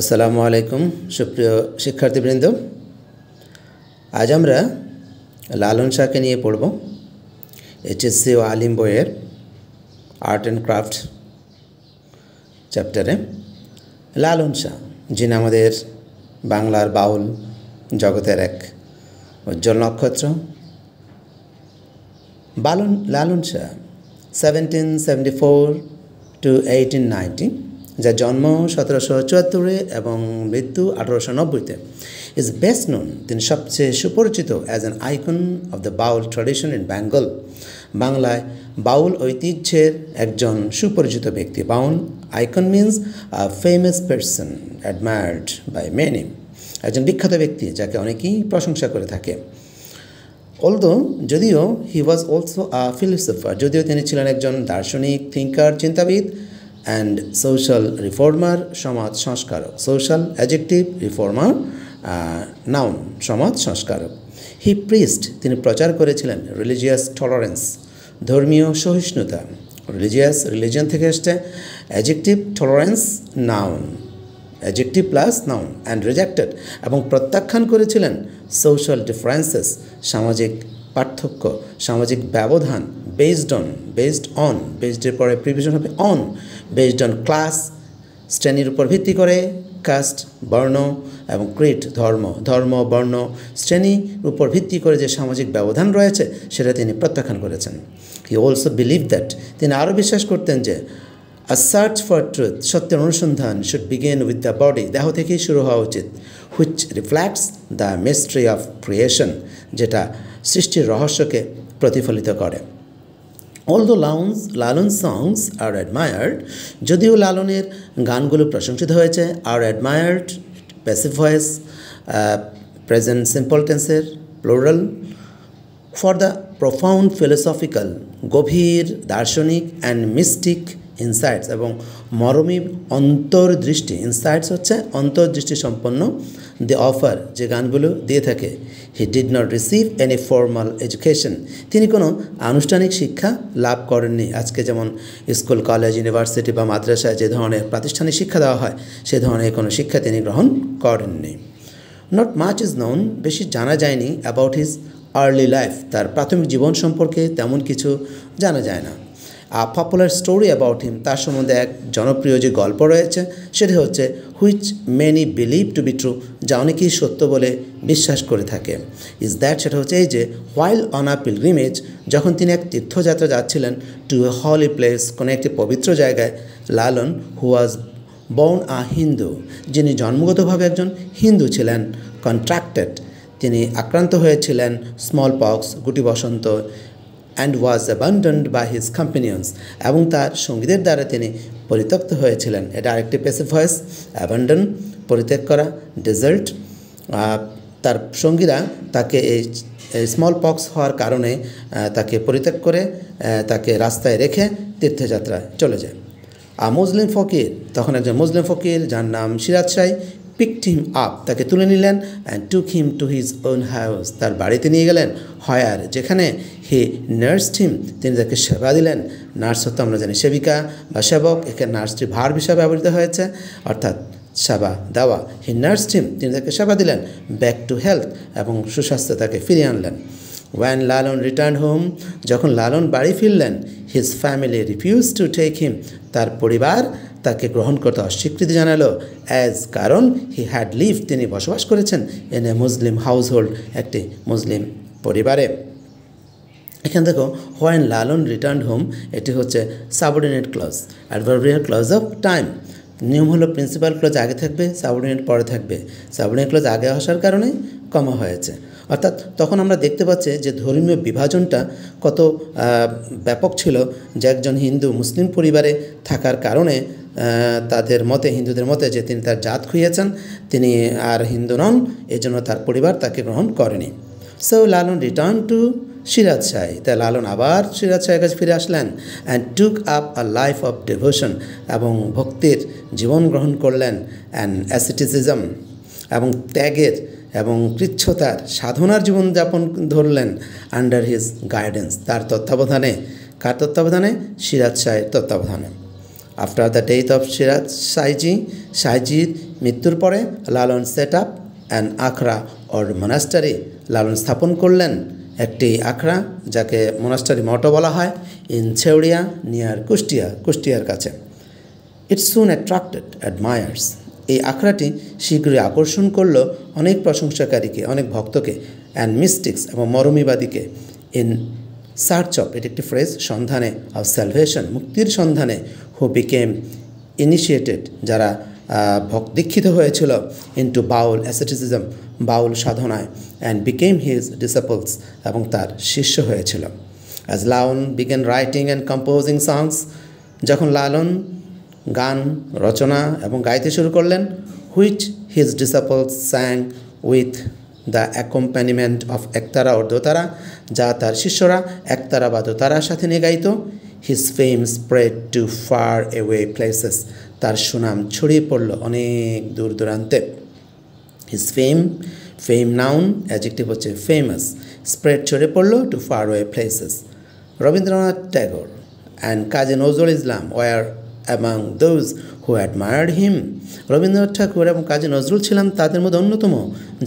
আসসালামু আলাইকুম সুপ্রিয় শিক্ষার্থীবৃন্দ। আজ আমরা লালন শাহকে নিয়ে পড়ব এইচএসসি ও আলিম বইয়ের আর্ট অ্যান্ড ক্রাফট চ্যাপ্টারে। লালন শাহ যিনি আমাদের বাংলার বাউল জগতের এক উজ্জ্বল নক্ষত্র। লালন শাহ 1774 to 1890, যার জন্ম 1774 এবং মৃত্যু 1890-তে, ইজ বেস্ট নোন, তিনি সবচেয়ে সুপরিচিত as an icon of the Baul tradition in Bengal. বাংলায় বাউল ঐতিহ্যের একজন সুপরিচিত ব্যক্তি। Baul icon means a famous person admired by many, একজন বিখ্যাত ব্যক্তি যাকে অনেকেই প্রশংসা করে থাকে। যদিও হি ওয়াজ অলসো আ ফিলোসফার, যদিও তিনি ছিলেন একজন দার্শনিক, থিঙ্কার, চিন্তাবিদ, অ্যান্ড সোশ্যাল রিফর্মার, সমাজ সংস্কারক। সোশ্যাল অ্যাডজেক্টিভ, রিফর্মার নাউন, সমাজ সংস্কারক। হি প্রিস্ট, তিনি প্রচার করেছিলেন রিলিজিয়াস টলারেন্স, ধর্মীয় সহিষ্ণুতা। রিলিজিয়ন থেকে এসছে, adjective tolerance, noun, adjective plus noun, and rejected, এবং প্রত্যাখ্যান করেছিলেন সোশ্যাল ডিফারেন্সেস, সামাজিক পার্থক্য, সামাজিক ব্যবধান। বেসড অন, বেসডের পরে প্রিভিশন হবে অন, বেসড অন ক্লাস, শ্রেণীর উপর ভিত্তি করে, কাস্ট, বর্ণ, এবং ক্রিড, ধর্ম, বর্ণ, শ্রেণীর উপর ভিত্তি করে যে সামাজিক ব্যবধান রয়েছে সেটা তিনি প্রত্যাখ্যান করেছেন। হি অলসো বিলিভ দ্যাট, তিনি আরও বিশ্বাস করতেন যে আ সার্চ ফর ট্রুথ, সত্যের অনুসন্ধান, should begin with the body, দেহ থেকেই শুরু হওয়া উচিত। Which reflects the mystery of creation, যেটা সৃষ্টির রহস্যকে প্রতিফলিত করে। Although Lalon's songs are admired, যদিও লালনের গানগুলো প্রশংসিত হয়েছে, are admired, passive voice, present simple tense, plural, for the profound philosophical, গভীর দার্শনিক, and mystic insights, এবং মরমী অন্তর্দৃষ্টি, ইনসাইটস হচ্ছে অন্তর্দৃষ্টি সম্পন্ন, the offer, যে গানগুলো দিয়ে থাকে। He did not receive any formal education, তিনি কোনো আনুষ্ঠানিক শিক্ষা লাভ করেননি। আজকে যেমন স্কুল, কলেজ, ইউনিভার্সিটি বা মাদ্রাসায় যে ধরনের প্রাতিষ্ঠানিক শিক্ষা দেওয়া হয় সে ধরনের কোনো শিক্ষা তিনি গ্রহণ করেননি। নট মাচ ইজ নোন, বেশি জানা যায়নি অ্যাবাউট হিজ আর্লি লাইফ, তার প্রাথমিক জীবন সম্পর্কে তেমন কিছু জানা যায় না। পপুলার স্টোরি অ্যাবাউট হিম, তার সম্বন্ধে এক জনপ্রিয় যে গল্প রয়েছে সেটা হচ্ছে which many believe two be true, যা অনেকেই সত্য বলে বিশ্বাস করে থাকে। ইজ দ্যাট, সেটা হচ্ছে এই যে হোয়াইল অন আ পিলগ্রিমেজ, যখন তিনি এক তীর্থযাত্রা যাচ্ছিলেন টু এ হলি প্লেস, কোনো একটি পবিত্র জায়গায়, লালন হু ওয়াজ বর্ন আ হিন্দু, যিনি জন্মগতভাবে একজন হিন্দু ছিলেন, কন্ট্রাক্টেড, তিনি আক্রান্ত হয়েছিলেন স্মল পক্স, গুটি বসন্ত, and was abandoned by his companions, এবং তার সঙ্গীদের দ্বারা তিনি পরিত্যক্ত হয়েছিলেন। এটা আরেকটি প্যাসিভ ভয়েস, অ্যাবান্ডন, পরিত্যাগ করা, ডেজার্ট, তার সঙ্গীরা তাকে এই স্মল পক্স হওয়ার কারণে তাকে পরিত্যাগ করে তাকে রাস্তায় রেখে তীর্থযাত্রায় চলে যায়। মুসলিম ফকির, তখন একজন মুসলিম ফকির যার নাম Siraj Shah, picked him up, তাকে তুলে নিলেন, and took him to his own house, তার বাড়িতে নিয়ে গেলেন, হয়ার, যেখানে he nursed him, তিনি তাকে সেবা দিলেন। নার্স হতো আমরা জানি সেবিকা বা সেবক, এখানে নার্সটি ভার্ব হিসাবে ব্যবহৃত হয়েছে, অর্থাৎ সেবা দেওয়া। হি নার্সড হিম, তিনি তাকে সেবা দিলেন, ব্যাক টু হেলথ, এবং সুস্বাস্থ্য তাকে ফিরিয়ে আনলেন। When Lalon returned home, যখন লালন বাড়ি ফিরলেন, his family refused to take him, তার পরিবার তাকে গ্রহণ করতে অস্বীকৃতি জানালো, অ্যাজ, কারণ হি হ্যাড লিভ, তিনি বসবাস করেছেন in a Muslim house hold, একটি মুসলিম পরিবারে। এখানে দেখো হোয়েন লালন রিটার্ন হোম, এটি হচ্ছে subordinate clause, adverbial clause of time. নিয়ম হলো প্রিন্সিপাল ক্লজ আগে থাকবে, সাবঅর্ডিনেট পরে থাকবে। সাবঅর্ডিনেট ক্লজ আগে আসার কারণে কমা হয়েছে, অর্থাৎ তখন আমরা দেখতে পাচ্ছি যে ধর্মীয় বিভাজনটা কত ব্যাপক ছিল, যে একজন হিন্দু মুসলিম পরিবারে থাকার কারণে তাদের মতে, হিন্দুদের মতে, যে তিনি তার জাত খুইয়েছেন, তিনি আর হিন্দু নন, এই জন্য তার পরিবার তাকে গ্রহণ করেনি। So Lalon return to Siraj Shah, তাই লালন আবার সিরাজ শাহের কাছে ফিরে আসলেন, and took up a life of devotion, এবং ভক্তির জীবন গ্রহণ করলেন, অ্যান্ড অ্যাসেটিসিজম, এবং ত্যাগের এবং কৃচ্ছতার সাধনার জীবনযাপন ধরলেন, আন্ডার হিজ গাইডেন্স, তার তত্ত্বাবধানে। কার তত্ত্বাবধানে? সিরাজ শাহের তত্ত্বাবধানে। After the death of Siraj শাহজির মৃত্যুর পরে Lalon set up an akhara or monastery, Lalon স্থাপন করলেন একটি আখড়া, যাকে মোনাস্টারি মঠও বলা হয়, ইন ছেউড়িয়া নিয়ার কুষ্টিয়ার কাছে। ইট সুন অ্যাট্রাক্টেড অ্যাডমায়ার্স, এই আখড়াটি শীঘ্রই আকর্ষণ করল অনেক প্রশংসাকারীকে, অনেক ভক্তকে, অ্যান্ড মিস্টিক্স এবং মরমীবাদীকে, ইন সার্চ অফ, এটি একটি ফ্রেজ, সন্ধানে, অফ স্যালভেশন, মুক্তির সন্ধানে, হু বিকেম ইনিশিয়েটেড, যারা দীক্ষিত হয়েছিল, ইন্টু বাউল অ্যাসেটিসিজম, বাউল সাধনায়, অ্যান্ড বিকেম হিজ ডিসাপলস, এবং তার শিষ্য হয়েছিল। As Lalon began writing and composing songs, যখন লালন গান রচনা এবং গাইতে শুরু করলেন, which his disciples sang with the accompaniment of ektara ও দোতারা, যা তার শিষ্যরা একতারা বা দোতারার সাথে নিয়ে গাইত। His fame spread to far away places, তার সুনাম ছড়িয়ে পড়ল অনেক দূর দূরান্তে। হিজ ফেম নাউন, অ্যাডজেক্টিভ হচ্ছে ফেমাস, স্প্রেড ছড়িয়ে পড়ল to far away places. Rabindranath Tagore and Kazi Nazrul Islam were among those who admired him, Rabindranath Thakur এবং কাজী নজরুল ছিলাম তাদের মধ্যে অন্যতম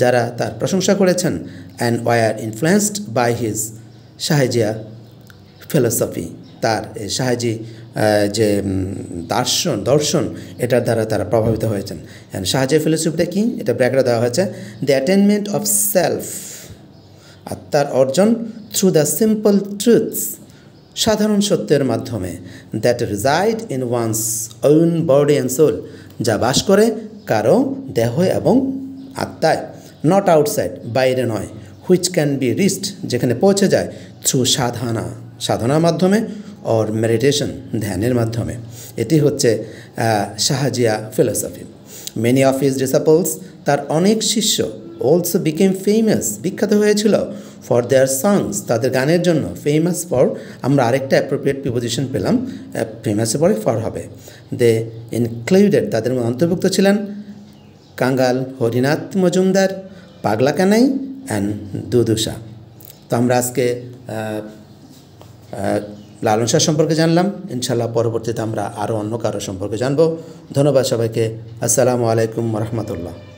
যারা তার প্রশংসা করেছেন। And were influenced by his Sahajiya philosophy, তার শাহজি যে দর্শন এটার দ্বারা তারা প্রভাবিত হয়েছেন। অ্যান্ড শাহজিয়া ফিলোসফিটা কি, এটা ব্র্যাকেটে দেওয়া হয়েছে, দ্য অ্যাটেনমেন্ট অফ সেলফ, আত্মার অর্জন, থ্রু দ্য সিম্পল ট্রুথস, সাধারণ সত্যের মাধ্যমে, that reside in one's own body and soul, যা বাস করে কারো দেহ এবং আত্মায়, নট আউটসাইড, বাইরে নয়, হুইচ ক্যান বি রিচড, যেখানে পৌঁছে যায়, থ্রু সাধনার মাধ্যমে, অর মেডিটেশন, ধ্যানের মাধ্যমে। এটি হচ্ছে শাহজিয়া ফিলোসফি। মেনি অফ হিজ ডিসাপলস, তার অনেক শিষ্য, অলসো বিকেম ফেমাস, বিখ্যাত হয়েছিল, ফর দেয়ার সংস, তাদের গানের জন্য, ফেমাস ফর, আমরা আরেকটা অ্যাপ্রোপ্রিয়েট প্রিপোজিশন পেলাম, ফেমাসের পরে ফর হবে। দে ইনক্লুডেড, তাদের মধ্যে অন্তর্ভুক্ত ছিলেন কাঙ্গাল হরিনাথ মজুমদার, পাগলা কানাই অ্যান্ড দুদুসা। তো আমরা আজকে লালন শাহ সম্পর্কে জানলাম, ইনশাল্লাহ পরবর্তীতে আমরা আরও অন্য কারো সম্পর্কে জানবো। ধন্যবাদ সবাইকে, আসসালামু আলাইকুম রহমতুল্লাহ।